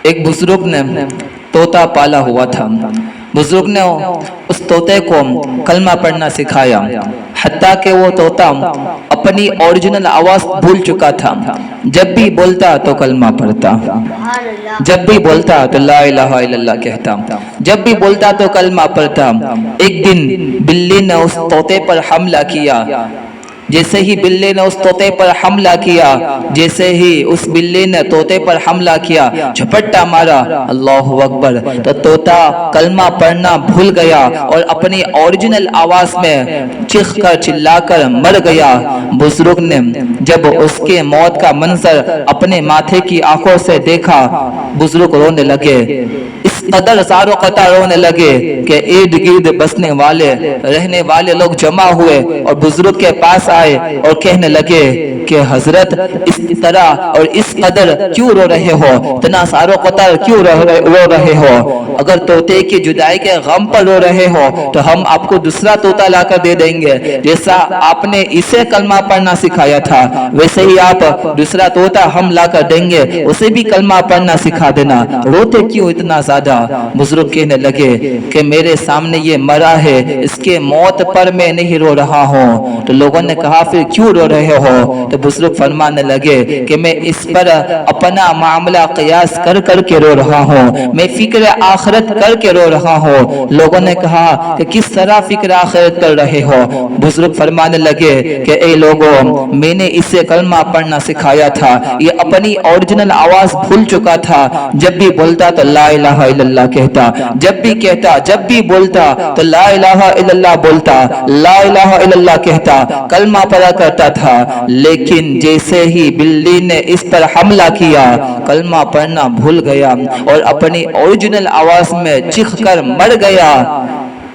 ایک بزرگ نے طوطا پالا ہوا تھا. بزرگ نے اس طوطے کو کلمہ پڑھنا سکھایا، حتیٰ کہ وہ طوطا اپنی اوریجنل آواز بھول چکا تھا. جب بھی بولتا تو کلمہ پڑھتا، جب بھی بولتا تو لا الہ الا اللہ کہتا، جب بھی بولتا تو کلمہ پڑھتا. ایک دن بلی نے اس طوطے پر حملہ کیا. جیسے ہی بلی نے اس طوطے پر حملہ کیا، جیسے ہی اس بلی نے طوطے پر حملہ کیا، جھپٹا مارا. اللہ اکبر. تو طوطا کلمہ پڑھنا بھول گیا اور اپنی اوریجنل آواز میں چیخ کر چلا کر مر گیا. بزرگ نے جب اس کے موت کا منظر اپنے ماتھے کی آنکھوں سے دیکھا، بزرگ رونے لگے. اس قدر زار و قطع رونے لگے کہ ارد گرد بسنے والے رہنے والے لوگ جمع ہوئے اور بزرگ کے پاس آئے اور کہنے لگے کہ حضرت اس طرح اور اس قدر کیوں رو رہے ہو، اتنا زار و قطع کیوں رو رہے ہو؟ اگر طوطے کی جدائی کے غم پر رو رہے ہو تو ہم آپ کو دوسرا طوطا لا کر دے دیں گے. جیسا آپ نے اسے کلمہ پڑھنا سکھایا تھا ویسے ہی آپ دوسرا طوطا ہم لا کر دیں گے، اسے بھی کلمہ پڑھنا سکھا دینا. روتے کیوں اتنا زیادہ؟ بزرگ کہنے لگے کہ میرے سامنے یہ مرا ہے، اس کے موت پر میں نہیں رو رہا ہوں. تو لوگوں نے کہا پھر کیوں رو رہے ہو؟ تو بزرگ فرمانے لگے کہ میں اس پر اپنا معاملہ قیاس کر کر کے رو رہا ہوں، میں فکر آخرت کر کے رو رہا ہوں. لوگوں نے کہا کہ کس طرح فکر آخرت کر رہے ہو؟ بزرگ فرمانے لگے کہ اے لوگوں، میں نے اسے کلمہ پڑھنا سکھایا تھا، یہ اپنی اوریجنل آواز بھول چکا تھا. جب بھی بولتا تو لا الہ الا اللہ کہتا، جب بھی بولتا تو لا الہ الا اللہ بولتا، لا الہ الا اللہ کہتا، کلمہ پڑھا کرتا تھا. لیکن جیسے ہی بلی نے اس پر حملہ کیا، کلمہ پڑھنا بھول گیا اور اپنی اوریجنل آواز میں چیخ کر مر گیا.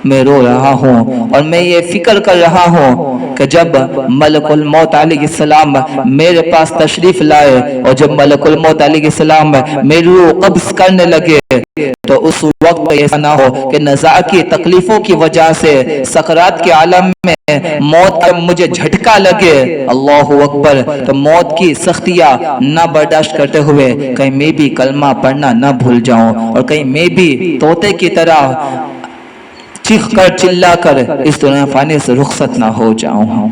میں رو رہا ہوں اور میں یہ فکر کر رہا ہوں کہ جب ملک الموت علیہ السلام میرے پاس تشریف لائے اور جب ملک الموت علیہ السلام میری روح قبض کرنے لگے تو اس وقت ایسا نہ ہو کہ نزاع کی تکلیفوں کی وجہ سے سکرات کے عالم میں موت کا مجھے جھٹکا لگے. اللہ اکبر. تو موت کی سختیاں نہ برداشت کرتے ہوئے کہیں میں بھی کلمہ پڑھنا نہ بھول جاؤں اور کہیں میں بھی طوطے کی طرح چیخ کر چلا کر اس دنیا فانی سے رخصت نہ ہو جاؤں.